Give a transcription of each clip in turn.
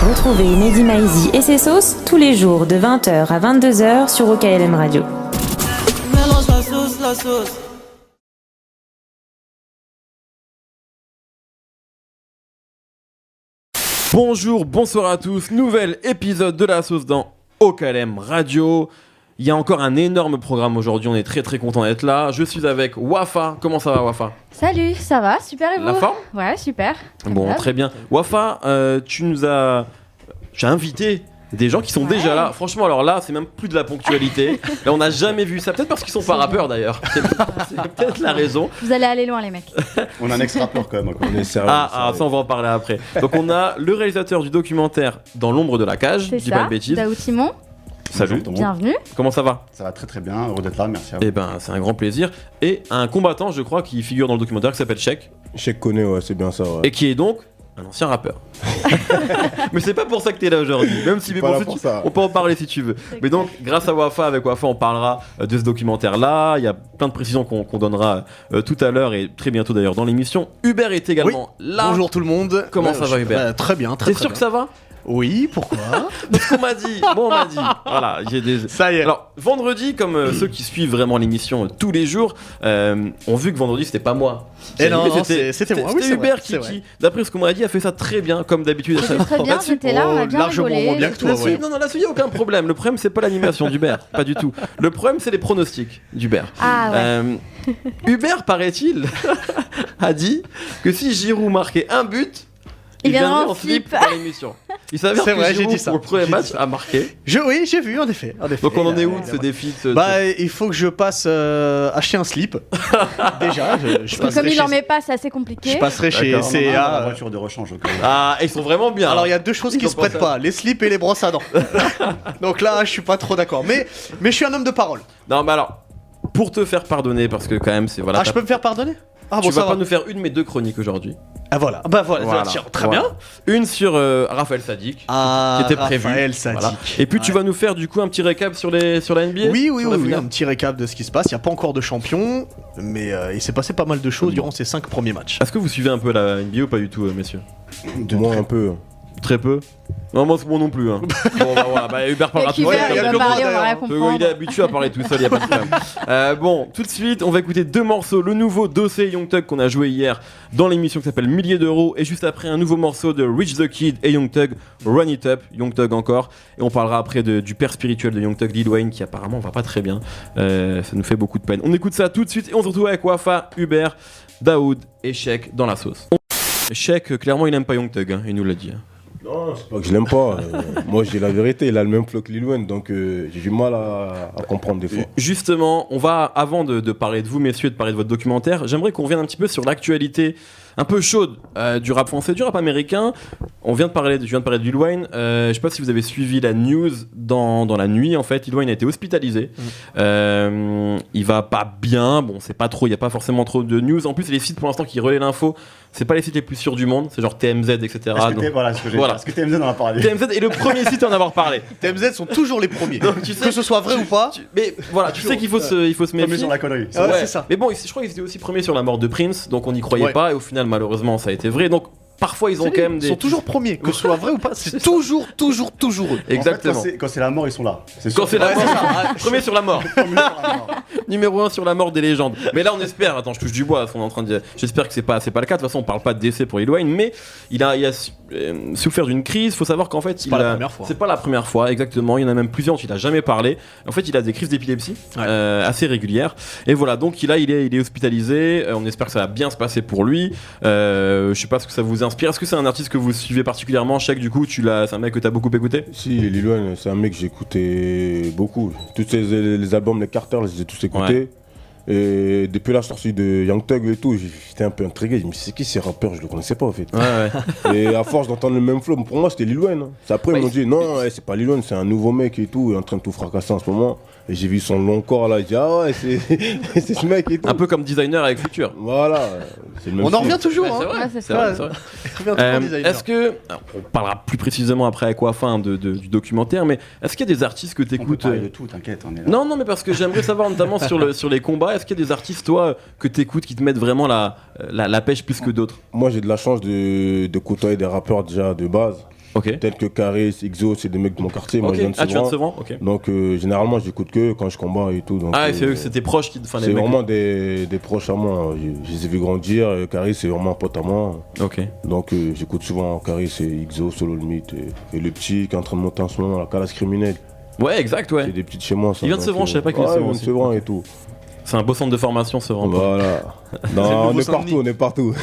Retrouvez Mehdi Maizi et ses sauces tous les jours de 20h à 22h sur OKLM Radio. Mélange la sauce. Bonjour, bonsoir à tous, nouvel épisode de La Sauce dans OKLM Radio. Il y a encore un énorme programme aujourd'hui, on est très très content d'être là. Je suis avec Wafa. Comment ça va, Wafa? Salut, ça va, super, et vous? La forme? Ouais, super. Bon, très bien. Wafa, tu as invité des gens qui sont déjà là. Franchement, alors là, c'est même plus de la ponctualité. Là, on n'a jamais vu ça. Peut-être parce qu'ils sont pas rappeurs d'ailleurs. C'est peut-être la raison. Vous allez aller loin, les mecs. On a un ex-rappeur quand même. On est sérieux. Ah, ça on va en parler après. Donc on a le réalisateur du documentaire Dans l'ombre de la cage. C'est je dis pas ça, de bêtises. Daoud Simon. Salut. Bienvenue. Comment ça va? Ça va très très bien, heureux d'être là, merci à vous. Eh ben, c'est un grand plaisir. Et un combattant, je crois, qui figure dans le documentaire qui s'appelle Sheik. Sheik connaît, ouais, c'est bien ça. Ouais. Et qui est donc un ancien rappeur. Mais c'est pas pour ça que t'es là aujourd'hui. Même si, mais bon, on peut en parler si tu veux. Mais donc, grâce à Wafa, avec Wafa, on parlera de ce documentaire-là. Il y a plein de précisions qu'on donnera tout à l'heure et très bientôt d'ailleurs dans l'émission. Hubert est également là. Bonjour tout le monde. Comment ça va, Hubert? Très bien, très bien. T'es sûr que ça va? Oui, pourquoi? Parce qu'on m'a dit. Bon, on m'a dit. Voilà, j'ai des. Ça y est. Alors, vendredi, comme ceux qui suivent vraiment l'émission tous les jours, ont vu que vendredi, c'était pas moi. Et non, c'était moi. C'était Hubert qui, d'après ce qu'on m'a dit, a fait ça très bien, comme d'habitude. C'était très bien, j'étais là, on a bien largement rigolé. moins bien que toi, ouais. Non, là-dessus, il n'y a aucun problème. Le problème, c'est pas l'animation d'Hubert, pas du tout. Le problème, c'est les pronostics d'Hubert. Ah ouais. Hubert, paraît-il, a dit que si Giroud marquait un but, il viendrait en slip dans l'émission. Il s'avère que vrai, Giroud, j'ai dit ça. pour le premier match, a marqué. Oui, j'ai vu, en effet. Donc on en est où de ce défi Il faut que je passe acheter un slip. Déjà, je passerai Comme il chez... en met pas, c'est assez compliqué. Je passerai chez La CA. voiture de rechange. Ah, ils sont vraiment bien. Alors il y a deux choses qui se prêtent pas, les slips et les brosses à dents. Donc là, je suis pas trop d'accord. Mais je suis un homme de parole. Non, mais alors, pour te faire pardonner, parce que quand même, c'est voilà. Ah, je peux me faire pardonner? Ah bon, tu ça vas va. pas nous faire une mais deux chroniques aujourd'hui. Ah voilà. Tiens, très bien. Une sur Raphaël Sadik, qui était prévue. Raphaël Sadik. Voilà. Et puis tu vas nous faire du coup un petit récap sur la NBA. Oui, sur la finale. un petit récap de ce qui se passe. Il n'y a pas encore de champion, mais il s'est passé pas mal de choses durant ces 5 premiers matchs. Est-ce que vous suivez un peu la NBA ou pas du tout, messieurs? Moi un peu. Très peu. Non, moi non plus. Hein. Bon, bah voilà, Hubert parlera tout seul. Il va parler, on va rien comprendre. Il est habitué à parler tout seul, il n'y a pas de problème. Bon, tout de suite, on va écouter deux morceaux. Le nouveau Dossé Young Thug qu'on a joué hier dans l'émission qui s'appelle Milliers d'euros. Et juste après, un nouveau morceau de Rich the Kid et Young Thug, Run It Up, Young Thug encore. Et on parlera après du père spirituel de Young Thug, Lil Wayne, qui apparemment va pas très bien. Ça nous fait beaucoup de peine. On écoute ça tout de suite et on se retrouve avec Wafa, Hubert, Daoud et Sheik dans la sauce. Sheik, clairement, il aime pas Young Thug, hein, il nous l'a dit. Non, c'est pas que je l'aime pas. Moi, je dis la vérité, il a le même flow que Lil Wayne, donc j'ai du mal à comprendre des fois. Justement, on va, avant de parler de vous, messieurs, de parler de votre documentaire, j'aimerais qu'on revienne un petit peu sur l'actualité un peu chaude du rap français, du rap américain. Je viens de parler de Lil Wayne. Je sais pas si vous avez suivi la news dans la nuit. En fait, Lil Wayne a été hospitalisé. Il va pas bien. Bon, c'est pas trop. Il y a pas forcément trop de news. En plus, les sites pour l'instant qui relaient l'info, c'est pas les sites les plus sûrs du monde. C'est genre TMZ, etc. Est-ce que TMZ en a parlé? TMZ est le premier site à en avoir parlé. TMZ sont toujours les premiers. Donc, tu sais, que ce soit vrai ou pas. Mais voilà, tu sais qu'il faut se méfier. Sur la connerie. Ouais, c'est ça. Mais bon, je crois qu'ils étaient aussi premiers sur la mort de Prince, donc on n'y croyait pas. Et au final, malheureusement, ça a été vrai. Donc parfois, ils ont quand même des. Ils sont toujours premiers, que ce soit vrai ou pas. C'est toujours eux. Exactement. En fait, quand c'est la mort, ils sont là. Quand c'est la mort, premier sur la mort. Numéro 1 sur la mort des légendes. Mais là, on espère. Attends, je touche du bois. On est en train de. J'espère que c'est pas le cas. De toute façon, on parle pas de décès pour Lil Wayne, mais il a souffert d'une crise. Faut savoir qu'en fait, c'est pas la première fois. Exactement. Il y en a même plusieurs dont il a jamais parlé. En fait, il a des crises d'épilepsie assez régulières. Et voilà. Donc il est hospitalisé. On espère que ça va bien se passer pour lui. Je sais pas ce que ça vous inspire. Est-ce que c'est un artiste que vous suivez particulièrement? Sheik, du coup, c'est un mec que t'as beaucoup écouté? Si, Lil Wayne, c'est un mec que j'écoutais beaucoup. Tous les albums, les Carter, je les ai tous écoutés. Ouais. Et depuis la sortie de Young Thug et tout, j'étais un peu intrigué. Je me suis dit, c'est qui ces rappeurs? Je le connaissais pas en fait. Et à force d'entendre le même flow, pour moi c'était Lil Wayne. Après ils m'ont dit, non, c'est pas Lil Wayne, c'est un nouveau mec et tout, il est en train de tout fracasser en ce moment. Et j'ai vu son long corps là, j'ai dit ah ouais c'est ce mec et tout. Un peu comme Designer avec Future. Voilà, c'est le même on en revient toujours, c'est vrai, c'est vrai. Est-ce que, on parlera plus précisément après avec Wafa du documentaire, mais est-ce qu'il y a des artistes que t'écoutes? On peut parler de tout, t'inquiète, on est là. Non, mais parce que j'aimerais savoir notamment sur les combats, est-ce qu'il y a des artistes toi que t'écoutes qui te mettent vraiment la pêche plus que d'autres? Moi j'ai de la chance de côtoyer des rappeurs déjà de base. tels que Caris, Exo, c'est des mecs de mon quartier. Moi, je viens de tu viens de Sevran. Sevran, ok. Donc, généralement, j'écoute que quand je combats et tout. Donc, c'est tes proches qui. C'est vraiment des proches à moi. Je les ai vus grandir. Caris, c'est vraiment un pote à moi. Ok. Donc, j'écoute souvent Caris et Exo, Solo le Mythe. Et le petit qui est en train de monter en ce moment, la Calas Criminelle. Ouais, exact, ouais. C'est des petits de chez moi. Ça, il vient de Sevran, je savais pas qu'il vient de Sevran et tout. C'est un beau centre de formation, Sevran. Voilà. Non, on est partout.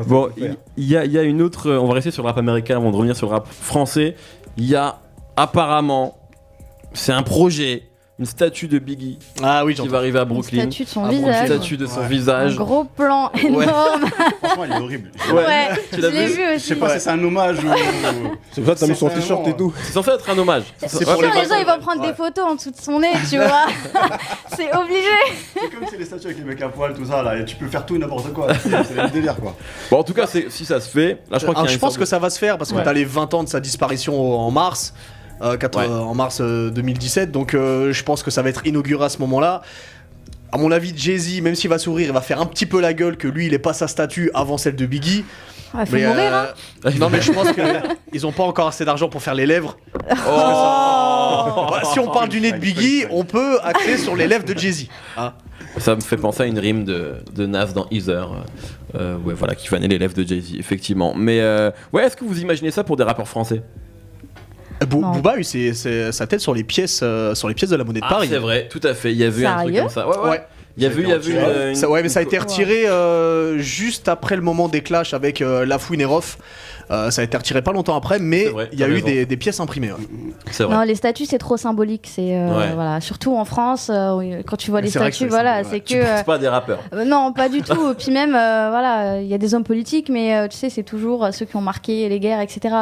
Bon, il y a une autre. On va rester sur le rap américain avant de revenir sur le rap français. Il y a apparemment, c'est un projet, une statue de Biggie qui va arriver à Brooklyn. Une statue de son visage. Une statue de son visage. Un gros plan énorme. Franchement, il est horrible. Ouais, tu je l'as l'ai vu vu aussi. Je sais pas si c'est un hommage ou. C'est pour ça que t'as mis son t-shirt et tout. C'est censé être un hommage. C'est sûr, les gens ils vont prendre des photos en dessous de son nez, tu vois. C'est obligé. C'est comme c'est les statues avec les mecs à poil, tout ça là, et tu peux faire tout et n'importe quoi. C'est le délire quoi. Bon, en tout cas, si ça se fait, là je crois qu'il y a je pense que ça va se faire parce que t'as les 20 ans de sa disparition en mars. En mars 2017, donc je pense que ça va être inauguré à ce moment-là. À mon avis, Jay-Z, même s'il va sourire, il va faire un petit peu la gueule que lui, il est pas sa statue avant celle de Biggie. Il faut mourir, hein. Non, mais je pense qu'ils ont pas encore assez d'argent pour faire les lèvres. Si on parle du nez de Biggie, on peut axer sur les lèvres de Jay-Z. Hein. Ça me fait penser à une rime de Nas dans Heather, ouais, voilà, qui fanait les lèvres de Jay-Z, effectivement. Mais ouais, est-ce que vous imaginez ça pour des rappeurs français? Booba a eu sa tête sur les pièces de la Monnaie de Paris. C'est vrai, tout à fait. Il y a eu un truc comme ça. Ouais. Il y a vu une... Ouais, mais ça a été retiré juste après le moment des clashs avec Lafouine et Rof. Ça a été retiré pas longtemps après, mais il y a eu des pièces imprimées. C'est vrai. Non, les statues c'est trop symbolique, c'est voilà, surtout en France quand tu vois les statues, voilà, c'est que tu penses pas à des rappeurs. Non, pas du tout. Puis même voilà, il y a des hommes politiques, mais tu sais, c'est toujours ceux qui ont marqué les guerres, etc.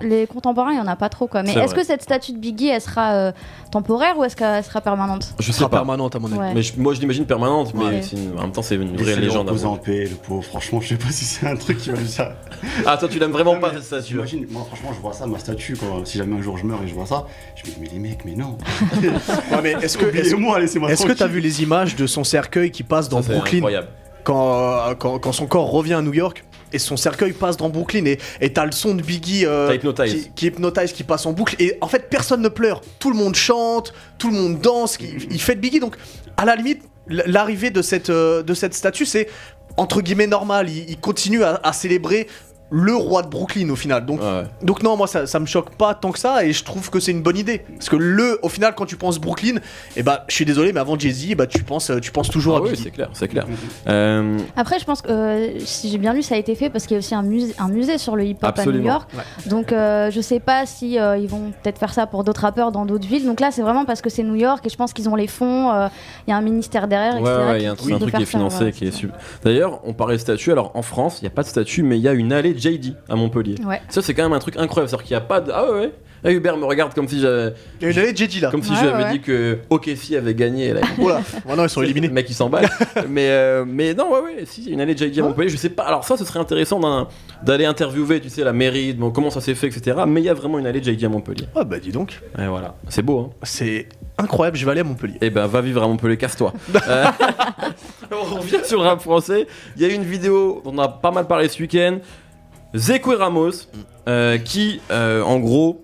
Les contemporains, il y en a pas trop quoi. Mais est-ce que cette statue de Biggie, elle sera temporaire ou est-ce qu'elle sera permanente? Je sais pas. Permanente à mon avis. Mais moi je l'imagine permanente, mais en même temps c'est une vraie légende. En paix, le pauvre. Franchement, je sais pas si c'est un truc qui va lui ça. Ah, toi tu l'aimes vraiment pas cette statue? J'imagine, moi franchement, je vois ça, ma statue, quoi. Si jamais un jour je meurs et je vois ça, je me dis mais les mecs, mais non. Ouais, mais est-ce que t'as vu les images de son cercueil qui passe dans Brooklyn quand son corps revient à New York? Et son cercueil passe dans Brooklyn et t'as le son de Biggie qui hypnotise, qui passe en boucle. Et en fait, personne ne pleure. Tout le monde chante, tout le monde danse. Il fait de Biggie. Donc, à la limite, l'arrivée de cette statue, c'est entre guillemets normal. Il continue à célébrer le roi de Brooklyn au final. Donc non, moi ça me choque pas tant que ça et je trouve que c'est une bonne idée. Parce que au final, quand tu penses Brooklyn, je suis désolé, mais avant Jay-Z, tu penses toujours à Biggie. Oui, c'est clair. Après, je pense que si j'ai bien lu, ça a été fait parce qu'il y a aussi un musée sur le hip-hop à New York. Ouais. Donc je sais pas si ils vont peut-être faire ça pour d'autres rappeurs dans d'autres villes. Donc là, c'est vraiment parce que c'est New York et je pense qu'ils ont les fonds. Il y a un ministère derrière, etc. Ouais, il y a un truc qui est financé, qui est super. D'ailleurs, on parlait de statue. Alors en France, il n'y a pas de statue, mais il y a une allée JD à Montpellier. Ouais. Ça, c'est quand même un truc incroyable. C'est-à-dire qu'il n'y a pas de. Ah ouais. Ah, Hubert me regarde comme si j'avais. Il y a une allée JD là. Comme si j'avais dit que OKC avait gagné. Là. Oula, maintenant ils sont éliminés. Le mec il s'emballe. mais non, si, il y a une allée JD à Montpellier. Je sais pas. Alors, ça, ce serait intéressant d'aller interviewer, tu sais, la mairie, bon, comment ça s'est fait, etc. Mais il y a vraiment une allée JD à Montpellier. Ah, bah dis donc. Et voilà. C'est beau, hein. C'est incroyable, je vais aller à Montpellier. Eh ben, va vivre à Montpellier, casse-toi. On revient sur le rap français. Il y a eu une vidéo dont on a pas mal parlé ce week-end. Zekwe Ramos, qui, en gros,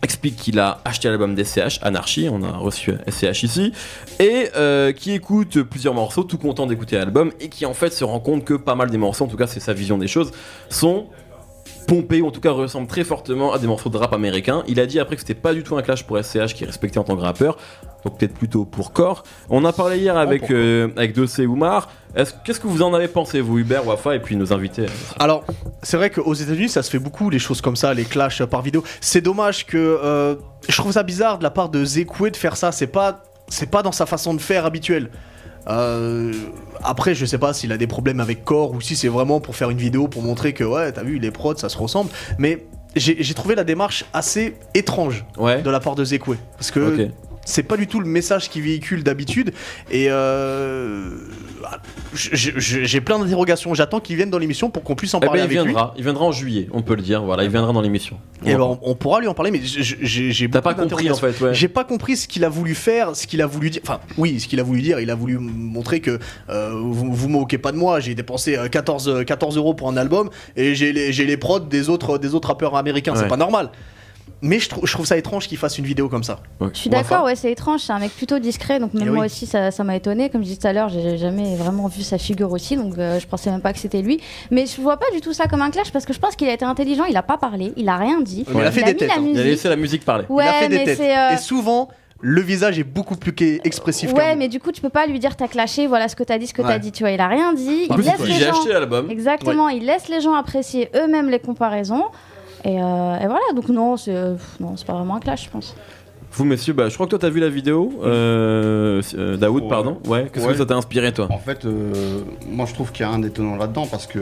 explique qu'il a acheté l'album d'SCH, Anarchy, on a reçu SCH ici, et qui écoute plusieurs morceaux, tout content d'écouter l'album, et qui en fait se rend compte que pas mal des morceaux, en tout cas c'est sa vision des choses, sont pompés, ou en tout cas ressemblent très fortement à des morceaux de rap américain. Il a dit après que c'était pas du tout un clash pour SCH, qui est respecté en tant que rappeur, donc peut-être plutôt pour Core. On a parlé hier avec Dossé et Oumar. Qu'est-ce que vous en avez pensé, vous, Hubert, Wafa, et puis nos invités? Alors, c'est vrai qu'aux États-Unis, ça se fait beaucoup, les choses comme ça, les clashs par vidéo. C'est dommage que. Je trouve ça bizarre de la part de Zekwe de faire ça. C'est pas dans sa façon de faire habituelle. Après, je sais pas s'il a des problèmes avec Core ou si c'est vraiment pour faire une vidéo pour montrer que, ouais, t'as vu, les prods, ça se ressemble. Mais j'ai trouvé la démarche assez étrange de la part de Zekwe. Parce que. c'est pas du tout le message qu'il véhicule d'habitude. Et j'ai plein d'interrogations. J'attends qu'il vienne dans l'émission pour qu'on puisse en parler avec lui. Il viendra en juillet, on peut le dire. Voilà, il viendra dans l'émission. Et alors, on pourra lui en parler, mais j'ai T'as pas compris en fait, ouais. J'ai pas compris ce qu'il a voulu faire, ce qu'il a voulu dire. Enfin, oui, ce qu'il a voulu dire, il a voulu montrer que vous moquez pas de moi. J'ai dépensé 14 € pour un album et j'ai les prods des autres rappeurs américains. C'est pas normal. Mais je trouve ça étrange qu'il fasse une vidéo comme ça. Ouais. Je suis d'accord, ouais, c'est étrange. C'est un mec plutôt discret, donc même moi aussi ça m'a étonné. Comme je disais tout à l'heure, j'ai jamais vraiment vu sa figure aussi, donc je pensais même pas que c'était lui. Mais je vois pas du tout ça comme un clash parce que je pense qu'il a été intelligent. Il a pas parlé, il a rien dit. Il a fait des têtes. Il a laissé la musique parler. Ouais, il a fait des têtes. Et souvent. Le visage est beaucoup plus expressif. Ouais, mais du coup, tu peux pas lui dire t'as clashé, voilà ce que t'as dit, ce que t'as dit. Tu vois, il a rien dit. Il laisse les gens. J'ai acheté l'album. Exactement, il laisse les gens apprécier eux-mêmes les comparaisons. Et voilà, donc non, c'est pas vraiment un clash, je pense. Vous, messieurs, je crois que toi t'as vu la vidéo, Daoud, pardon. Ouais, qu'est-ce que ça t'a inspiré, toi? En fait, moi je trouve qu'il y a un détonnant là-dedans parce que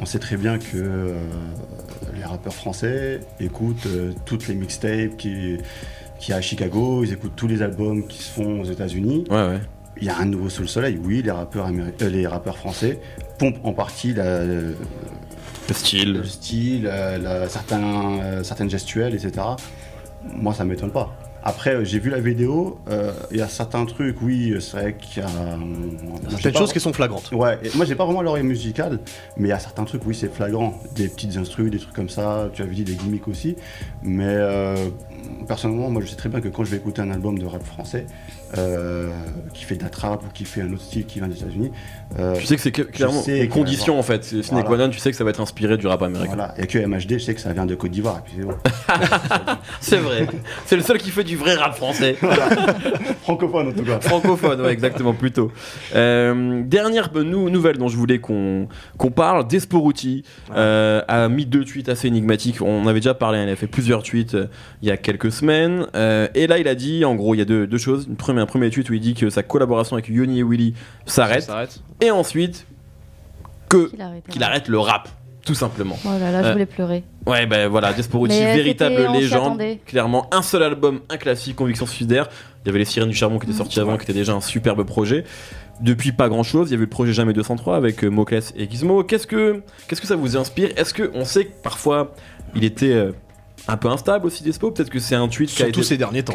on sait très bien que les rappeurs français écoutent toutes les mixtapes qui y a à Chicago, ils écoutent tous les albums qui se font aux États-Unis. Ouais. Il y a un nouveau sous le soleil, oui, les rappeurs français pompent en partie le style, certaines gestuelles, etc. Moi, ça m'étonne pas. Après, j'ai vu la vidéo, il y a certains trucs, oui, c'est vrai qu'il y a... certaines choses qui sont flagrantes. Ouais, moi j'ai pas vraiment l'oreille musicale, mais il y a certains trucs, oui, c'est flagrant. Des petites instrus, des trucs comme ça, tu avais dit des gimmicks aussi. Mais personnellement, moi je sais très bien que quand je vais écouter un album de rap français, qui fait de la trap ou qui fait un autre style qui vient des États-Unis... tu sais que c'est clairement une condition en fait, c'est sine qua non, tu sais que ça va être inspiré du rap américain. Voilà, et que MHD, je sais que ça vient de Côte d'Ivoire, et puis c'est bon. C'est vrai, c'est le seul qui fait du vrai rap français. Francophone en tout cas. Francophone, ouais, exactement, plutôt. Dernière nouvelle dont je voulais qu'on parle, Desporuti a mis 2 tweets assez énigmatiques. On avait déjà parlé, il a fait plusieurs tweets il y a quelques semaines. Et là, il a dit, en gros, il y a deux choses. Un premier tweet où il dit que sa collaboration avec Yoni et Willy s'arrête. Et ensuite, qu'il arrête le rap. Tout simplement. Oh là là, je voulais pleurer. Ouais, voilà, Desporuti, véritable légende. Clairement, un seul album, un classique, Conviction suicidaire. Il y avait Les Sirènes du Charbon qui était sorti avant, qui était déjà un superbe projet. Depuis, pas grand chose. Il y avait le projet Jamais 203 avec Moclès et Gizmo. Qu'est-ce que ça vous inspire? Est-ce qu'on sait que parfois il était un peu instable aussi, Despo? Peut-être que c'est un tweet qui a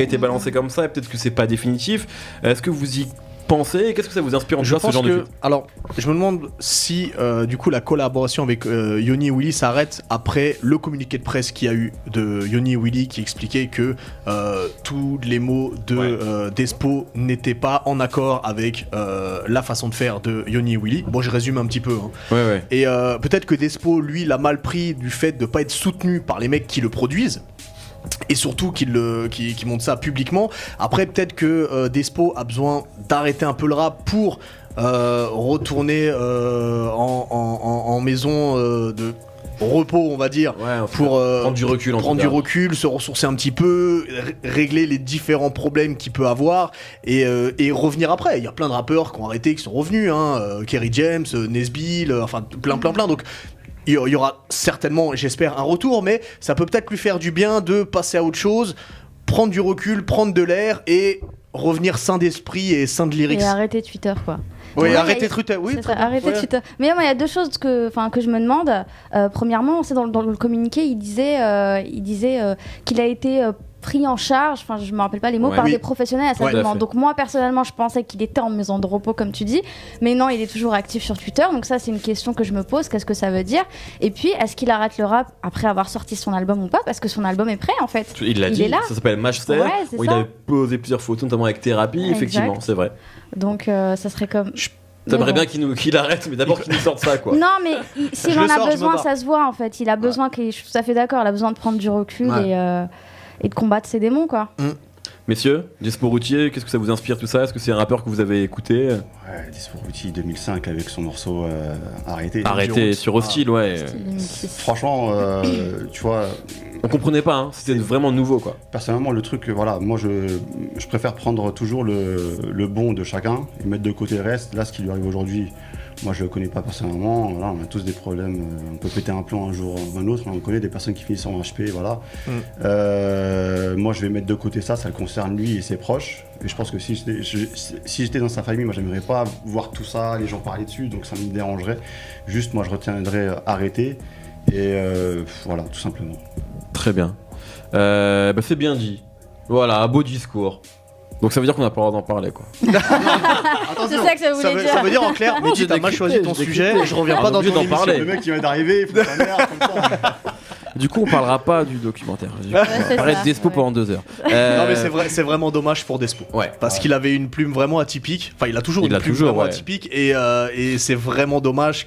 été balancé comme ça, et peut-être que c'est pas définitif. Est-ce que vous y pensez? Qu'est-ce que ça vous inspire en ce genre de tweet? Alors, je me demande si du coup la collaboration avec Yoni et Willy s'arrête après le communiqué de presse qu'il y a eu de Yoni et Willy qui expliquait que tous les mots de Despo n'étaient pas en accord avec la façon de faire de Yoni et Willy. Bon, je résume un petit peu. Et peut-être que Despo, lui, l'a mal pris du fait de pas être soutenu par les mecs qui le produisent. Et surtout qu'il monte ça publiquement. Après, peut-être que Despo a besoin d'arrêter un peu le rap pour retourner en maison de repos, on va dire, pour prendre du recul, se ressourcer un petit peu, régler les différents problèmes qu'il peut avoir et revenir après. Il y a plein de rappeurs qui ont arrêté, qui sont revenus, Kerry James, Nesbill, enfin plein. Donc il y aura certainement, j'espère, un retour, mais ça peut peut-être lui faire du bien de passer à autre chose, prendre du recul, prendre de l'air et revenir sain d'esprit et sain de lyrics. Et arrêter Twitter, quoi. Oui, arrêter Twitter. Oui, arrêter Twitter. Mais moi, il y a 2 choses que je me demande. Premièrement, c'est dans le communiqué, il disait qu'il a été pris en charge, enfin je me rappelle pas les mots, par des professionnels à sa demande. Donc moi personnellement je pensais qu'il était en maison de repos comme tu dis, mais non, il est toujours actif sur Twitter, donc ça c'est une question que je me pose, qu'est-ce que ça veut dire? Et puis est-ce qu'il arrête le rap après avoir sorti son album ou pas? Parce que son album est prêt en fait. Il l'a dit, ça s'appelle Master, où il avait posé plusieurs photos notamment avec Thérapie, effectivement, c'est vrai. Donc ça serait comme... T'aimerais bien qu'il arrête, mais d'abord qu'il nous sorte ça, quoi. Non, mais s'il en a besoin, ça se voit en fait. Il a besoin, je suis tout à fait d'accord, il a besoin de prendre du recul et de combattre ses démons, quoi. Messieurs, Desporuti, qu'est-ce que ça vous inspire tout ça? Est-ce que c'est un rappeur que vous avez écouté? Ouais, Desporuti 2005 avec son morceau Arrêté sur Hostile, Franchement, tu vois... On comprenait pas, c'était vraiment nouveau, quoi. Personnellement, le truc, moi je préfère prendre toujours le bon de chacun et mettre de côté le reste. Là, ce qui lui arrive aujourd'hui, Moi, je le connais pas personnellement. Voilà, on a tous des problèmes. On peut péter un plomb un jour ou un autre. On connaît des personnes qui finissent en HP. Voilà. Moi, je vais mettre de côté ça. Ça le concerne lui et ses proches. Et je pense que si j'étais dans sa famille, moi, j'aimerais pas voir tout ça, les gens parler dessus. Donc, ça me dérangerait. Juste, moi, je retiendrais arrêter. Et voilà, tout simplement. Très bien. C'est bien dit. Voilà, un beau discours. Donc ça veut dire qu'on n'a pas le droit d'en parler, quoi. C'est ça que ça voulait dire. Ça veut dire en clair, Mehdi, t'as mal choisi ton sujet et je reviens pas dans ton émission. Parler. Le mec qui vient d'arriver, il faut sa mère comme ça. Du coup, on parlera pas du documentaire. On parlera de Despo pendant 2 heures. Non, mais c'est vraiment dommage pour Despo. Ouais. Parce qu'il avait une plume vraiment atypique. Enfin, il a toujours une plume vraiment atypique. Et c'est vraiment dommage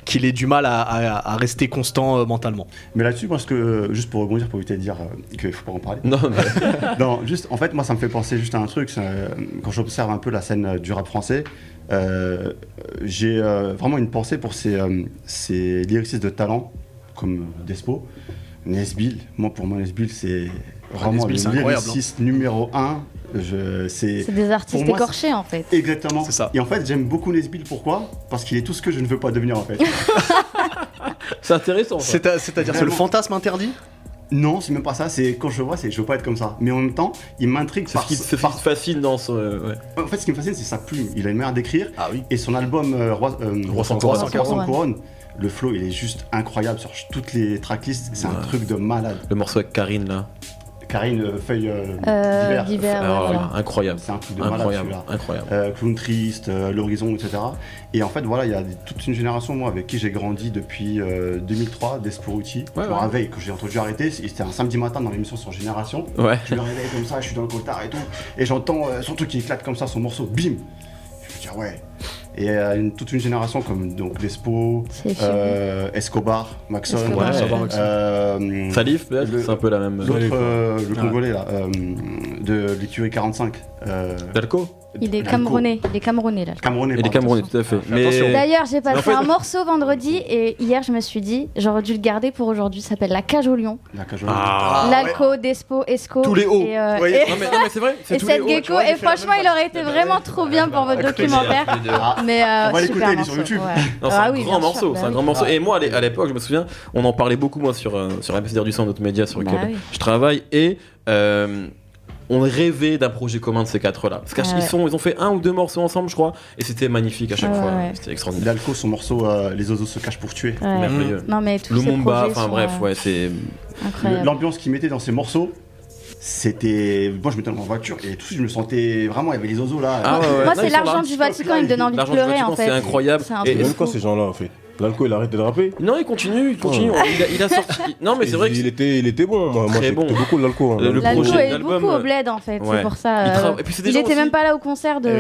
qu'il ait du mal à rester constant mentalement. Mais là-dessus, parce que juste pour rebondir, pour éviter de dire qu'il faut pas en parler. Non, mais... non, juste, en fait, moi, ça me fait penser juste à un truc. Quand j'observe un peu la scène du rap français, j'ai vraiment une pensée pour ces lyricistes de talent comme Despo, Nesbill. Moi, pour moi, Nesbill, c'est vraiment le lyriciste numéro 1. C'est des artistes écorchés, en fait. Exactement. C'est ça. Et en fait, j'aime beaucoup Nesbill. Pourquoi ? Parce qu'il est tout ce que je ne veux pas devenir, en fait. C'est intéressant. C'est-à-dire, c'est le fantasme interdit ? Non, c'est même pas ça. C'est quand je vois, je veux pas être comme ça. Mais en même temps, il m'intrigue par ce qui me fascine dans son. Ouais. En fait, ce qui me fascine, c'est sa plume. Il a une manière d'écrire. Ah oui. Et son album Roi sans couronne. Le flow, il est juste incroyable sur toutes les tracklists. C'est un truc de malade. Le morceau avec Karine là. Karine Feuille d'hiver. Voilà. Incroyable. C'est un truc de malade celui-là. Incroyable. Clown Triste, L'Horizon, etc. Et en fait, voilà, il y a toute une génération, moi, avec qui j'ai grandi depuis 2003, Desporuti. Je me réveille, quand j'ai entendu arrêter, c'était un samedi matin dans l'émission sur Génération. Ouais. Je me réveille comme ça, je suis dans le cotard et tout. Et j'entends son truc qui éclate comme ça, son morceau, bim. Je me dis, ouais. Et toute une génération comme donc Despo, Escobar, Maxon, Salif peut-être, c'est un peu la même. L'autre, le Congolais là, de l'écurie 45. Dalco. Il est Camerounais, là. Il est Camerounais, tout à fait. Mais... D'ailleurs, j'ai passé un morceau vendredi et hier, je me suis dit, j'aurais dû le garder pour aujourd'hui. Ça s'appelle La Cage au Lion. La Cage au Lion. L'Alco, Despo, Esco. Tous les hauts. Non, mais c'est vrai. Et cette gecko. Et franchement, il aurait été vraiment trop bien pour votre documentaire. Mais on va l'écouter, il est sur YouTube. C'est un grand morceau. C'est un grand morceau. Et moi, à l'époque, je me souviens, on en parlait beaucoup, moi, sur MPCDR du Sang, notre média sur lequel je travaille. Et. On rêvait d'un projet commun de ces 4-là. Parce qu'ils ont fait 1 ou 2 morceaux ensemble, je crois, et c'était magnifique à chaque fois. C'était extraordinaire. L'Alco, son morceau Les oiseaux se cachent pour tuer. Merveilleux. Non, mais tous Lumumba, enfin bref, c'est incroyable. L'ambiance qu'il mettait dans ses morceaux. C'était. Moi, je mettais dans ma voiture et tout de suite, je me sentais vraiment. Il y avait les oiseaux là. Moi, c'est l'argent du Vatican, il me donne envie de pleurer en fait. C'est incroyable. Et même quoi, ces gens-là, en fait. L'Alco, il a arrêté de rapper. Non, il continue. Il a sorti. Non, mais c'est vrai qu'il était bon. Moi, j'écoutais beaucoup l'Alco. L'Alco est beaucoup au bled en fait. C'est pour ça. Il était même pas là au concert de.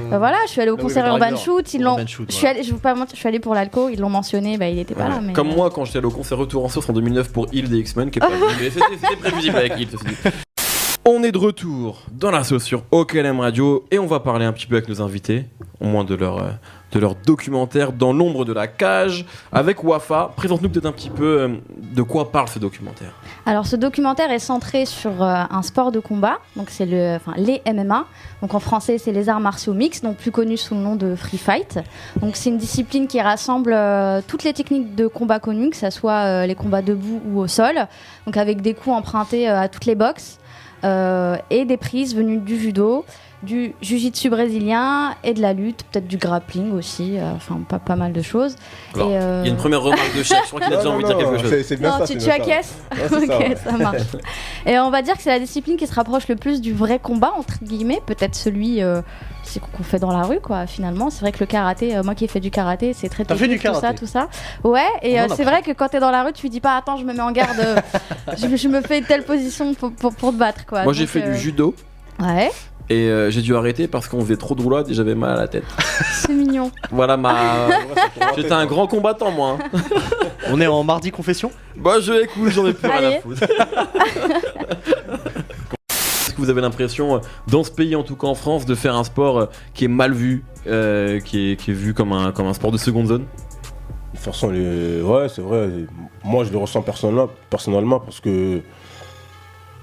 Voilà, je suis allée au concert Urban Shoot. Je suis allée pour l'Alco. Ils l'ont mentionné. Il était pas là. Comme moi, quand j'étais allé au concert Retour en Source en 2009 pour Hill des X-Men, qui est pas venu. C'était prévisible avec Hill. On est de retour dans la sauce sur OKLM Radio et on va parler un petit peu avec nos invités, au moins de leur documentaire Dans l'ombre de la cage. Avec Wafa, présente-nous peut-être un petit peu de quoi parle ce documentaire. Alors ce documentaire est centré sur un sport de combat, donc c'est les MMA. Donc en français c'est les arts martiaux mixtes, donc plus connus sous le nom de Free Fight. Donc c'est une discipline qui rassemble toutes les techniques de combat connues, que ce soit les combats debout ou au sol, donc avec des coups empruntés à toutes les boxes. Et des prises venues du judo, du jiu-jitsu brésilien et de la lutte, peut-être du grappling aussi, pas mal de choses. Alors, il y a une première remarque de chef, je crois qu'il a déjà envie de dire quelque chose. C'est bien non, ça, tu acquiesces. Ok, ça marche. Et on va dire que c'est la discipline qui se rapproche le plus du vrai combat, entre guillemets, peut-être celui qu'on fait dans la rue, quoi, finalement. C'est vrai que le karaté, moi qui ai fait du karaté, c'est très technique, tout ça. Ouais, et c'est vrai que quand t'es dans la rue, tu dis pas, attends, je me mets en garde, je me fais telle position pour te battre, quoi. Moi, j'ai fait du judo. Ouais. Et j'ai dû arrêter parce qu'on faisait trop de roulades et j'avais mal à la tête. C'est mignon. Voilà j'étais un grand combattant, moi. On est en mardi confession ? Bah, écoute, j'en ai plus rien à foutre. Est-ce que vous avez l'impression, dans ce pays, en tout cas en France, de faire un sport qui est mal vu, qui est vu comme un sport de seconde zone ? De toute façon, ouais, c'est vrai. Moi, je le ressens personnellement parce que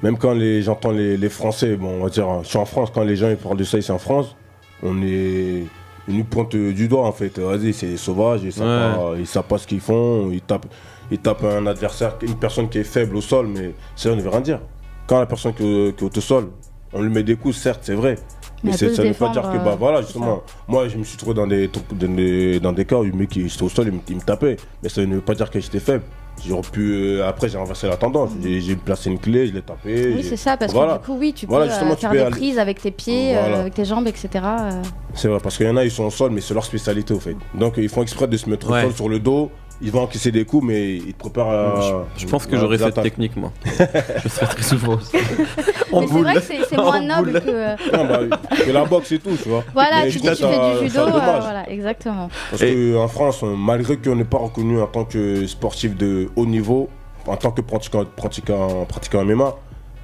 même quand j'entends les Français, bon, on va dire, je suis en France, quand les gens ils parlent de ça ici en France, on est ils nous pointent du doigt en fait. Vas-y, c'est sauvage, ils savent pas ce qu'ils font, ils tapent un adversaire, une personne qui est faible au sol, mais ça ne veut rien dire. Quand la personne qui est au sol, on lui met des coups, certes, c'est vrai. Mais ça ne veut pas dire que, voilà, justement, moi je me suis trouvé dans des cas où le mec était au sol, il me tapait. Mais ça ne veut pas dire que j'étais faible. J'aurais pu. Après, j'ai renversé la tendance. J'ai placé une clé, je l'ai tapé. Oui, c'est ça, parce que du coup, oui, tu peux faire des prises avec tes pieds, avec tes jambes, etc. C'est vrai, parce qu'il y en a, ils sont au sol, mais c'est leur spécialité, au fait. Donc, ils font exprès de se mettre au sol sur le dos. Ils vont encaisser des coups, mais ils te préparent à. Je pense que j'aurais cette technique, moi. Je serais très souvent aussi. Mais c'est vrai que c'est moins noble que. Non, que la boxe et tout, tu vois. Voilà, tu fais du judo, voilà, exactement. Parce qu'en France, malgré qu'on n'est pas reconnu en tant que sportif de haut niveau, en tant que pratiquant MMA,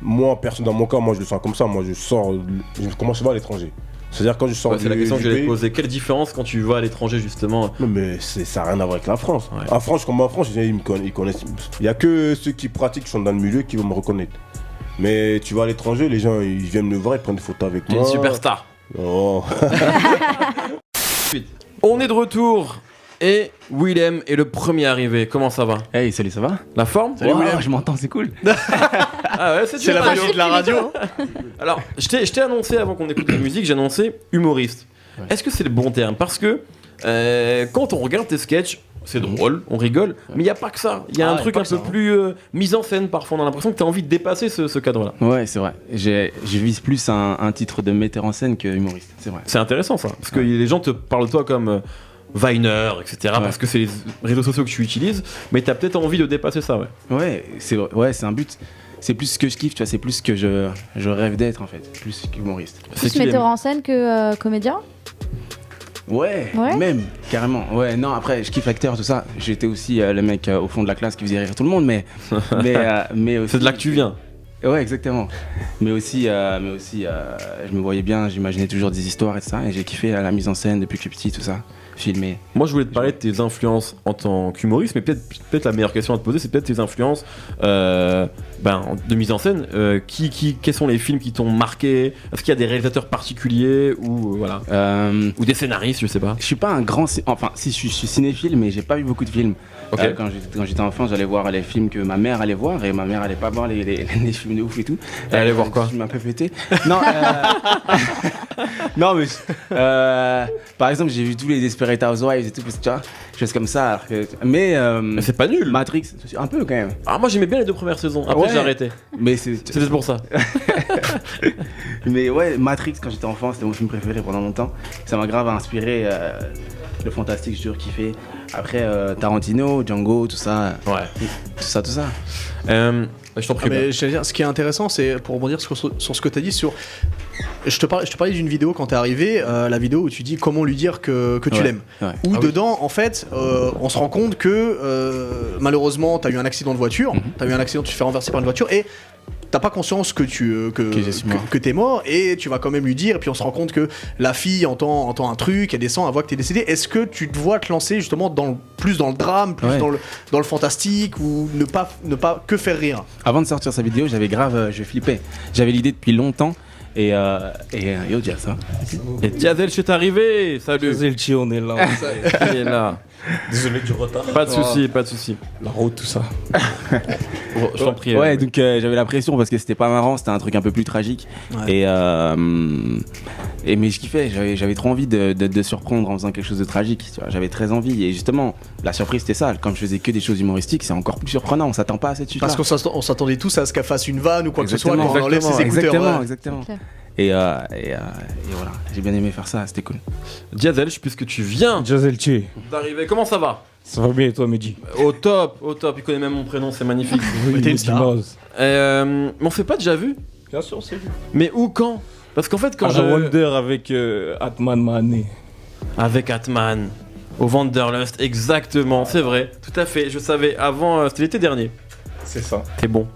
moi, dans mon cas, moi je le sens comme ça. Moi, je commence souvent à l'étranger. C'est-à-dire quand je sors c'est la question que j'allais te poser. Quelle différence quand tu vas à l'étranger justement? Non mais ça n'a rien à voir avec la France. Ouais. En France, ils connaissent. Il n'y a que ceux qui pratiquent, qui sont dans le milieu, qui vont me reconnaître. Mais tu vas à l'étranger, les gens ils viennent me voir, ils prennent des photos avec moi. Une superstar. Oh. On est de retour. Et Willem est le premier arrivé. Comment ça va? Hey, salut, ça va? La forme? Salut, Willem. Je m'entends, c'est cool. Ah ouais, c'est la magie de la radio. Alors, je t'ai annoncé avant qu'on écoute la musique, j'ai annoncé humoriste. Ouais. Est-ce que c'est le bon terme? Parce que quand on regarde tes sketchs, c'est drôle, on rigole, mais il n'y a pas que ça. Il y a un truc un peu plus mise en scène parfois. On a l'impression que tu as envie de dépasser ce cadre-là. Ouais, c'est vrai. Je vise plus un titre de metteur en scène que humoriste. C'est vrai. C'est intéressant ça. Parce que les gens te parlent de toi comme Viner, etc. Parce que c'est les réseaux sociaux que tu utilises. Mais tu as peut-être envie de dépasser ça, Ouais, c'est un but. C'est plus ce que je kiffe, tu vois, c'est plus ce que je rêve d'être en fait. Plus qu'humoriste. Plus metteur en scène que comédien? Ouais, même, carrément. Ouais, non, après, je kiffe l'acteur, tout ça. J'étais aussi le mec au fond de la classe qui faisait rire tout le monde, mais aussi, c'est de là que tu viens. Ouais, exactement. Mais aussi, je me voyais bien, j'imaginais toujours des histoires et tout ça, et j'ai kiffé la mise en scène depuis que je suis petit, tout ça. Filmé. Moi je voulais te parler de tes influences en tant qu'humoriste, mais peut-être la meilleure question à te poser, c'est peut-être tes influences de mise en scène. Quels sont les films qui t'ont marqué? Est-ce qu'il y a des réalisateurs particuliers ou voilà ou des scénaristes, je sais pas. Je suis pas un grand, enfin si je suis cinéphile, mais j'ai pas vu beaucoup de films. Okay. Quand j'étais enfant, j'allais voir les films que ma mère allait voir, et ma mère allait pas voir les films de ouf et tout. Elle allait voir quoi? Je m'ai un peu pété. Non, non mais par exemple j'ai vu tous les Desperate Housewives et tout, tu vois, choses comme ça. Alors que, mais c'est pas nul. Matrix, un peu quand même. Ah moi j'aimais bien les 2 premières saisons. Après j'ai arrêté. Mais c'était pour ça. Mais ouais, Matrix quand j'étais enfant, c'était mon film préféré pendant longtemps. Ça m'a grave inspiré. Le fantastique, j'ai toujours kiffé. Après Tarantino, Django, tout ça. Ouais. Tout ça. Je t'en prie. Mais je veux dire, ce qui est intéressant, c'est pour rebondir sur ce que tu as dit sur. Je te parlais d'une vidéo quand t'es arrivé, la vidéo où tu dis comment lui dire que tu l'aimes. Ouais. Où dedans, en fait, on se rend compte que malheureusement, t'as eu un accident de voiture, tu te fais renverser par une voiture et t'as pas conscience que t'es mort, et tu vas quand même lui dire, et puis on se rend compte que la fille entend un truc, elle descend, elle voit que t'es décédé. Est-ce que tu te vois te lancer justement plus dans le drame, plus dans le fantastique, ou ne pas que faire rire? Avant de sortir sa vidéo, je flippais. J'avais l'idée depuis longtemps. Et yo Diaz, hein. Et Diazel, je suis arrivé. Salut. Diazelchi, on est là. Il est là. Désolé du retard. Pas de soucis. La route, tout ça. Je t'en prie. Ouais, donc j'avais la pression parce que c'était pas marrant, c'était un truc un peu plus tragique. Ouais. Mais je kiffais, j'avais trop envie de surprendre en faisant quelque chose de tragique. Tu vois, j'avais très envie, et justement, la surprise c'était ça. Quand je faisais que des choses humoristiques, c'est encore plus surprenant. On s'attend pas à cette chute-là. Parce qu'on s'attendait tous à ce qu'elle fasse une vanne ou quoi que ce soit, quand on enlève ses écouteurs. Exactement. Et voilà, j'ai bien aimé faire ça, c'était cool. Diazel, puisque tu viens d'arriver, comment ça va? Ça va bien et toi, Mehdi? Au top, il connaît même mon prénom, c'est magnifique. Oui, t'es une star. Mais on s'est pas déjà vu? Bien sûr, c'est vu. Mais où, quand? Parce qu'en fait, quand Wonder avec Atman Mané. Avec Atman, au Wanderlust, exactement, c'est vrai, tout à fait, je savais avant, c'était l'été dernier. C'est ça. T'es bon.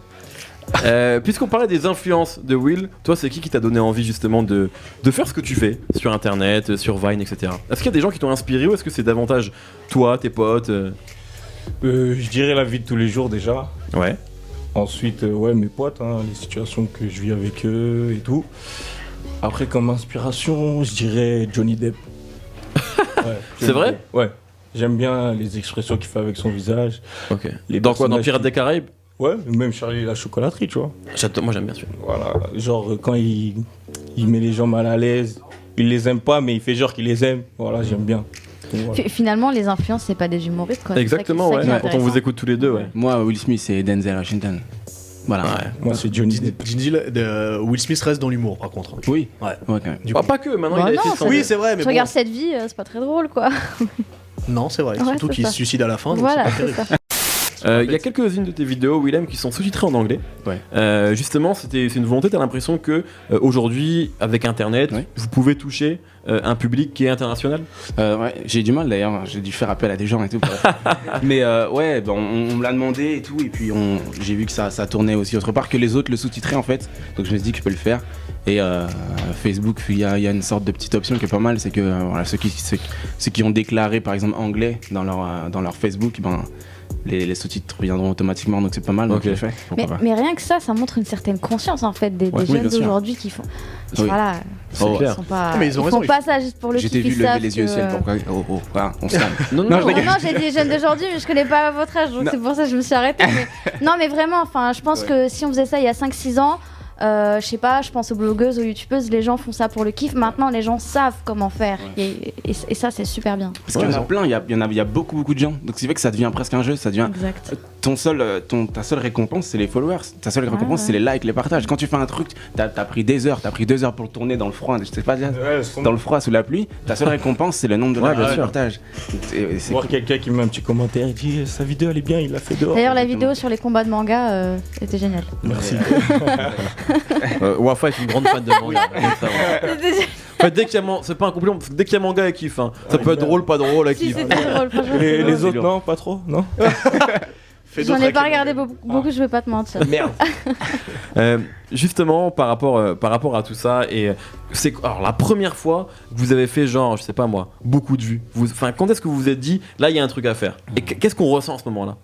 Puisqu'on parlait des influences de Will, toi c'est qui t'a donné envie justement de faire ce que tu fais sur internet, sur Vine, etc. Est-ce qu'il y a des gens qui t'ont inspiré, ou est-ce que c'est davantage toi, tes potes Je dirais la vie de tous les jours déjà. Ouais. Ensuite, mes potes, les situations que je vis avec eux et tout. Après, comme inspiration, je dirais Johnny Depp. C'est vrai? Ouais. J'aime bien les expressions qu'il fait avec son visage. Ok. Dans quoi? Dans Pirates des Caraïbes? Ouais, même Charlie la chocolaterie, tu vois. Moi j'aime bien celui-là. Voilà, genre quand il met les gens mal à l'aise, il les aime pas, mais il fait genre qu'il les aime. Voilà, j'aime bien. Voilà. Finalement, les influences, c'est pas des humoristes, quoi. Exactement, ouais. Quand on vous écoute tous les deux, ouais. Moi, Will Smith et Denzel Washington. Voilà. Ouais. Moi, c'est Johnny Depp. Will Smith reste dans l'humour, par contre. Oui. Ouais. Ouais, quand même. Pas que, maintenant il a fait Oui, c'est vrai, mais tu regardes cette vie, c'est pas très drôle, quoi. Non, c'est vrai. Surtout qu'il se suicide à la fin. Voilà, c'est ça. Il y a quelques-unes de tes vidéos, Willem, qui sont sous-titrées en anglais. Ouais. Justement, c'est une volonté. T'as l'impression que aujourd'hui, avec Internet, vous pouvez toucher un public qui est international. Ouais, j'ai du mal d'ailleurs. J'ai dû faire appel à des gens et tout. Mais ouais, on me l'a demandé et tout, et puis j'ai vu que ça tournait aussi autre part que les autres le sous-titraient en fait. Donc je me suis dit que je peux le faire. Et Facebook, il y a une sorte de petite option qui est pas mal, c'est que voilà, ceux qui ont déclaré par exemple anglais dans leur Facebook, les sous-titres viendront automatiquement, donc c'est pas mal, donc je l'ai fait. Mais rien que ça montre une certaine conscience en fait des jeunes d'aujourd'hui qui font. Voilà, c'est clair. Mais ils ont raison. Ils font pas ça juste pour le kiff. J'ai vu lever les yeux au ciel. Voilà, on se calme. Non, j'ai dit jeunes d'aujourd'hui, mais je connais pas votre âge, donc c'est pour ça que je me suis arrêtée. Non, mais vraiment, je pense que si on faisait ça il y a 5-6 ans. Je sais pas, je pense aux blogueuses, aux youtubeuses, les gens font ça pour le kiff. Maintenant, les gens savent comment faire. Et ça, c'est super bien. Parce qu'il y en a plein, il y a beaucoup de gens. Donc c'est vrai que ça devient presque un jeu. Ça devient. Exact. Ta seule récompense, c'est les followers. Ta seule récompense, c'est les likes, les partages. Quand tu fais un truc, t'as pris 2 heures pour le tourner dans le froid. Je sais pas dire. Dans le froid, sous la pluie. Ta seule récompense, c'est le nombre de likes et de partages. Voir quelqu'un qui met un petit commentaire et dit sa vidéo elle est bien, il l'a fait dehors. D'ailleurs, la vidéo sur les combats de manga était géniale. Merci. Wafa est une grande fan de manga. En fait, c'est pas un compliment, parce que dès qu'il y a manga, elle kiffe. Ça peut être drôle, pas drôle, elle kiffe. Les autres, non, pas trop, non. J'en ai pas regardé beaucoup, je vais pas te mentir. Merde. Justement, par rapport à tout ça, et alors la première fois que vous avez fait genre, je sais pas moi, beaucoup de vues. Quand est-ce que vous vous êtes dit, là il y a un truc à faire? Et qu'est-ce qu'on ressent en ce moment-là?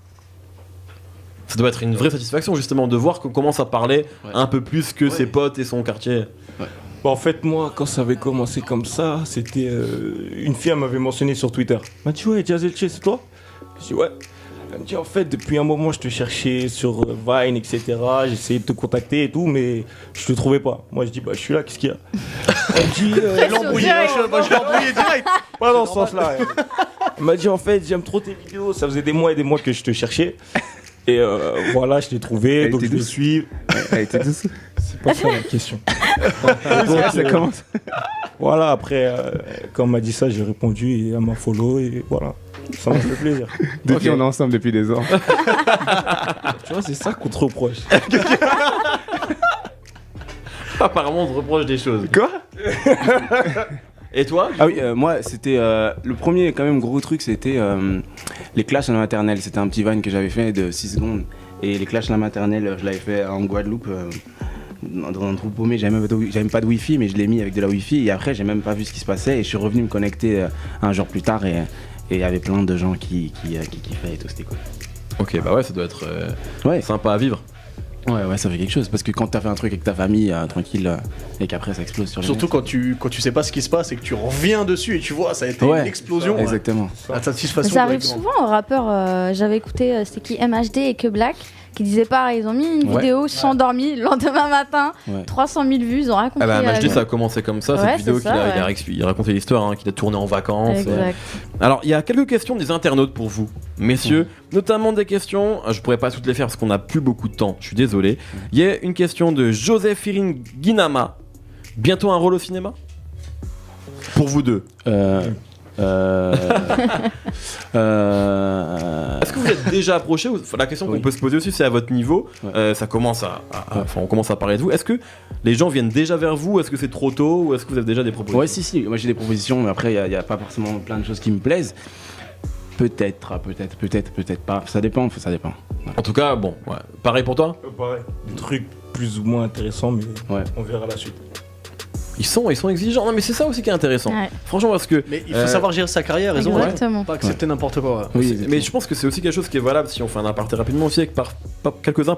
Ça doit être une vraie satisfaction justement de voir qu'on commence à parler un peu plus que ses potes et son quartier. En fait, moi, quand ça avait commencé comme ça, c'était une fille, elle m'avait mentionné sur Twitter. Elle m'a dit, ouais, Jazzelche, c'est toi? Je dis, ouais. Elle me dit, en fait, depuis un moment, je te cherchais sur Vine, etc. J'essayais de te contacter et tout, mais je te trouvais pas. Moi, je dis, je suis là, qu'est-ce qu'il y a? Elle me dit, je l'ai embrouillé direct. Pas dans ce sens-là. Elle m'a dit, en fait, j'aime trop tes vidéos. Ça faisait des mois et des mois que je te cherchais. Et voilà, je t'ai trouvé, donc je te suis. Elle était douce. C'est pas ça la question. Donc, ça commence. Voilà, après, quand on m'a dit ça, j'ai répondu et elle m'a follow et voilà. Ça m'a fait plaisir. Depuis, on est ensemble depuis 2 ans. Tu vois, c'est ça qu'on te reproche. Apparemment, on te reproche des choses. Quoi? Et toi? Ah oui, moi, c'était le premier quand même gros truc, c'était les clashs à la maternelle. C'était un petit van que j'avais fait de 6 secondes. Et les clashs à la maternelle, je l'avais fait en Guadeloupe. Dans un trou paumé, j'avais même pas de wifi, mais je l'ai mis avec de la wifi. Et après, j'ai même pas vu ce qui se passait. Et je suis revenu me connecter un jour plus tard. Et il y avait plein de gens qui kiffaient et tout, c'était cool. Ok, bah ouais, ça doit être sympa à vivre. Ouais, ça fait quelque chose. Parce que quand t'as fait un truc avec ta famille, tranquille, et qu'après ça explose sur les Surtout quand tu sais pas ce qui se passe et que tu reviens dessus et tu vois, ça a été une explosion. Exactement. La satisfaction. Ça arrive souvent aux rappeurs. J'avais écouté, c'était qui, MHD et Que Black, qui disaient pareil. Ils ont mis une vidéo, se sont endormis, le lendemain matin, 300 000 vues, ils ont raconté. Ah bah, MHD, ça a commencé comme ça, cette vidéo il a raconté l'histoire, qu'il a tourné en vacances. Exact. Alors, il y a quelques questions des internautes pour vous, messieurs, notamment des questions, je pourrais pas toutes les faire parce qu'on n'a plus beaucoup de temps, je suis désolé. Il y a une question de Joseph Irin Guinama. Bientôt un rôle au cinéma? Pour vous deux. Est-ce que vous êtes déjà approché? La question qu'on peut se poser aussi, c'est à votre niveau. Ça commence on commence à parler de vous. Est-ce que les gens viennent déjà vers vous? Est-ce que c'est trop tôt? Ou est-ce que vous avez déjà des propositions? Ouais, si. Moi j'ai des propositions, mais après il n'y a pas forcément plein de choses qui me plaisent. Peut-être pas. Ça dépend. En tout cas, bon, pareil pour toi? Pareil. Des trucs plus ou moins intéressants, mais on verra la suite. Ils sont exigeants. Non, mais c'est ça aussi qui est intéressant. Ouais. Franchement, parce que. Mais il faut savoir gérer sa carrière, ils ont Exactement. pas accepter n'importe quoi. Oui, mais je pense que c'est aussi quelque chose qui est valable si on fait un aparté rapidement aussi avec quelques-uns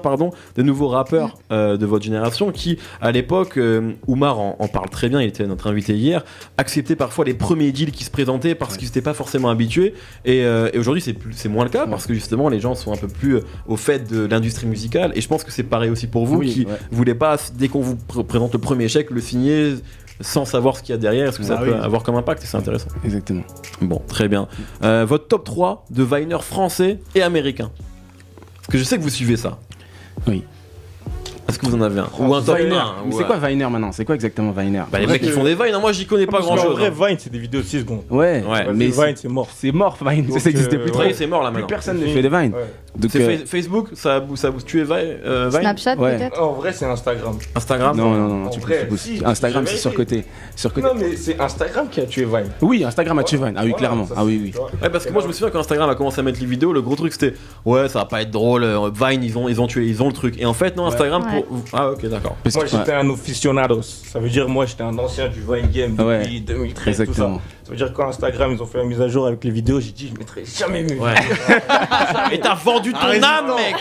des nouveaux rappeurs de votre génération qui, à l'époque, Oumar en parle très bien, il était notre invité hier, acceptaient parfois les premiers deals qui se présentaient parce qu'ils n'étaient pas forcément habitués. Et aujourd'hui, c'est moins le cas parce que justement, les gens sont un peu plus au fait de l'industrie musicale. Et je pense que c'est pareil aussi pour vous qui voulez pas, dès qu'on vous présente le premier chèque, le signer sans savoir ce qu'il y a derrière, ce que ça peut avoir comme impact, et c'est intéressant. Exactement. Bon, très bien. Votre top 3 de Viner français et américains. Parce que je sais que vous suivez ça. Oui. Est-ce que vous en avez un? Ou un top Viner. 1? Mais c'est quoi Viner maintenant? C'est quoi exactement Viner? Bah, les mecs qui font des Vines, moi j'y connais pas grand chose. En vrai, Vine c'est des vidéos de 6 secondes. Ouais, mais Vine c'est mort. C'est mort, Vine, Donc, ça existe plus trop. C'est mort là maintenant. Plus personne ne fait des Vines. Donc Facebook, ça a tué Vine? Snapchat peut-être. En vrai, c'est Instagram. Instagram? Non, tu vrai, pousses. si, Instagram, j'ai c'est surcoté. Non, mais c'est Instagram qui a tué Vine. Oui, Instagram a tué Vine. Ah oui, clairement. Ah oui. Ouais, parce que moi je me souviens quand Instagram a commencé à mettre les vidéos, le gros truc c'était ouais, ça va pas être drôle, Vine ils ont tué, ils ont le truc. Et en fait, non, Instagram pour. Ah, ok, d'accord. Moi j'étais un aficionados. Ça veut dire moi j'étais un ancien du Vine Game depuis 2013. Exactement. Tout ça. Ça veut dire quand Instagram ils ont fait la mise à jour avec les vidéos, j'ai dit je mettrai jamais mieux. Ouais. Et t'as vendu ton âme, mec.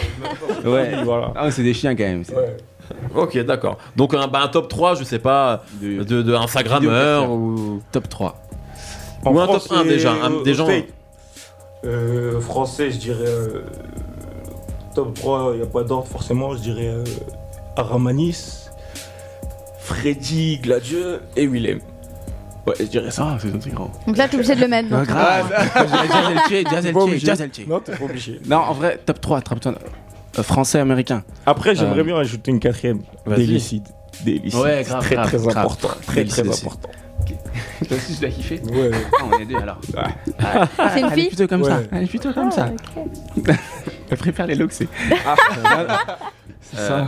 Ouais. Voilà. Ah, c'est des chiens quand même. Ouais. Ok, d'accord. Donc un top 3, je sais pas, de Instagrammeur ou. Top 3. Ou un top 1 déjà. Des gens. Français, je dirais. Top 3, il n'y a pas d'ordre forcément, je dirais Aramanis, Freddy, Gladieux et Willem. Ouais, je dirais ça. Ah, c'est un truc gros. Donc là, t'es obligé de le mettre. donc. Jazzelche. Non, t'es pas obligé. Non, en vrai, top 3. Français, américain. Après, j'aimerais bien ajouter une quatrième. Délicide. Ouais, grave. Très grave. important. Très important. Toi aussi, tu l'as kiffé? Ouais. On est deux alors. C'est une Elle est fille. plutôt comme ça. Ouais. Elle est plutôt comme ça. Ok. Elle préfère les looks, c'est. C'est ça.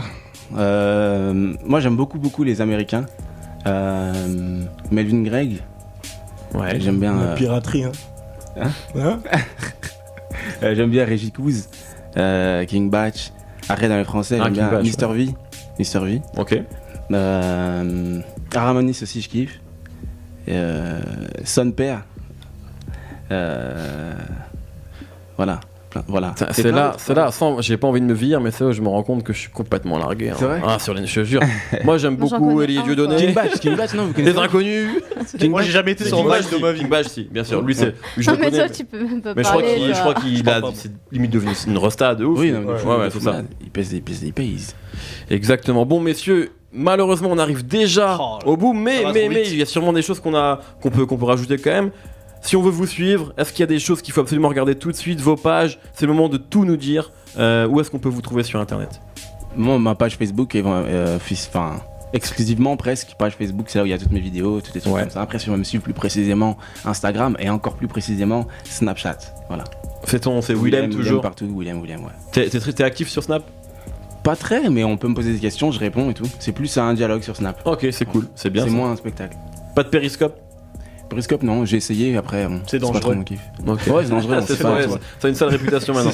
Moi, j'aime beaucoup les Américains. Melvin Gregg. Ouais. J'aime bien. La piraterie, hein. J'aime bien Reggie Couz, King Batch. Après, dans les français, j'aime bien Mr. V. Ok. Aramanis aussi, je kiffe. Son Père. Voilà. C'est là, j'ai pas envie de me virer, mais c'est là où je me rends compte que je suis complètement largué. Hein. C'est vrai? Ah, sur les, je te jure. Moi j'aime Moi, j'en beaucoup connais Elie un, Dieudonné. King Batch, non, vous connaissez Des inconnus. Moi j'ai jamais été sur King Vine Badge, de ma vie. King Badge, si, bien sûr. Lui, je Non, le mais connais. toi, tu peux même pas Mais je parler. crois qu'il a, c'est limite devenu une rosta de ouf. Oui, non, ouais, c'est ça. Il pèse des pays. Exactement. Bon, messieurs, malheureusement, on arrive déjà au bout, mais il y a sûrement des choses qu'on peut rajouter quand même. Si on veut vous suivre, est-ce qu'il y a des choses qu'il faut absolument regarder tout de suite, vos pages? C'est le moment de tout nous dire. Où est-ce qu'on peut vous trouver sur internet? Moi, ma page Facebook est exclusivement presque page Facebook, c'est là où il y a toutes mes vidéos, toutes les trucs comme ça. Après, si on veut me suivre plus précisément, Instagram et encore plus précisément Snapchat. Voilà. C'est Willem toujours. Partout, Willem, ouais. T'es actif sur Snap? Pas très, mais on peut me poser des questions, je réponds et tout. C'est plus un dialogue sur Snap. Ok, c'est cool, c'est bien. C'est moins un spectacle. Pas de Periscope? Periscope, non, j'ai essayé, après, c'est dangereux. pas trop mon kiff. Okay. Ouais, c'est dangereux. Ça a une sale réputation maintenant.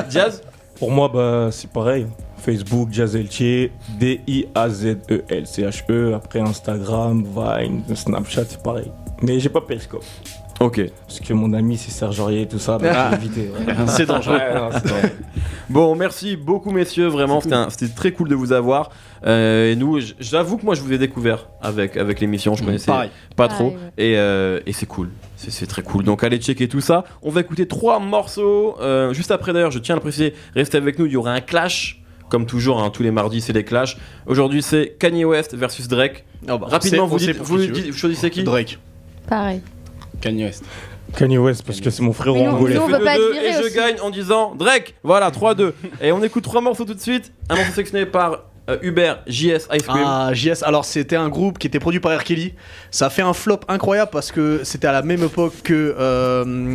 Diaz? Pour moi, bah, c'est pareil. Facebook, Jazzelche, DIAZELCHE. Après Instagram, Vine, Snapchat, c'est pareil. Mais j'ai pas Periscope. Ok. Parce que mon ami c'est Serge Aurier et tout ça, donc j'ai évité. C'est dangereux. Bon, merci beaucoup messieurs, vraiment c'était très cool de vous avoir. Et nous, j'avoue que moi je vous ai découvert avec l'émission, je connaissais pas trop. Et c'est cool, c'est très cool. Donc allez checker tout ça. On va écouter 3 morceaux. Juste après d'ailleurs, je tiens à le préciser, restez avec nous, il y aura un clash. Comme toujours, hein, tous les mardis, c'est des clashs. Aujourd'hui, c'est Kanye West versus Drake. Rapidement, vous choisissez qui? Drake. Pareil. Kanye West. Kanye West, parce que c'est mon frérot angolais. On veut pas être viré et je gagne en disant Drake. Voilà, 3-2. Et on écoute 3 morceaux tout de suite. Un morceau sélectionné par Hubert, JS, Ice Cream. Ah, JS, alors c'était un groupe qui était produit par R. Kelly. Ça a fait un flop incroyable parce que c'était à la même époque que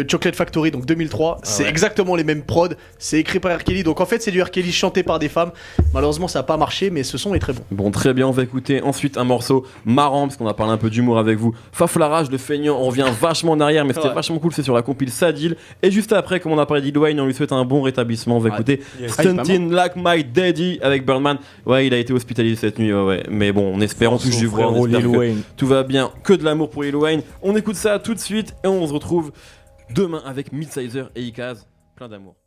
Chocolate Factory, donc 2003. C'est exactement les mêmes prods. C'est écrit par R. Kelly. Donc en fait, c'est du R. Kelly chanté par des femmes. Malheureusement, ça n'a pas marché, mais ce son est très bon. Bon, très bien. On va écouter ensuite un morceau marrant, parce qu'on a parlé un peu d'humour avec vous. Faflarage, le feignant. On revient vachement en arrière, mais c'était vachement cool. C'est sur la compile Sadil. Et juste après, comme on a parlé d'Il Wayne, on lui souhaite un bon rétablissement. On va écouter Stuntin' Like My Daddy avec Birdman. Ouais, il a été hospitalisé cette nuit, ouais. Mais bon, on espère, on touche du bois, on espère que tout va bien. Que de l'amour pour Lil Wayne. On écoute ça tout de suite et on se retrouve demain avec Midsizer et Ikaz. Plein d'amour.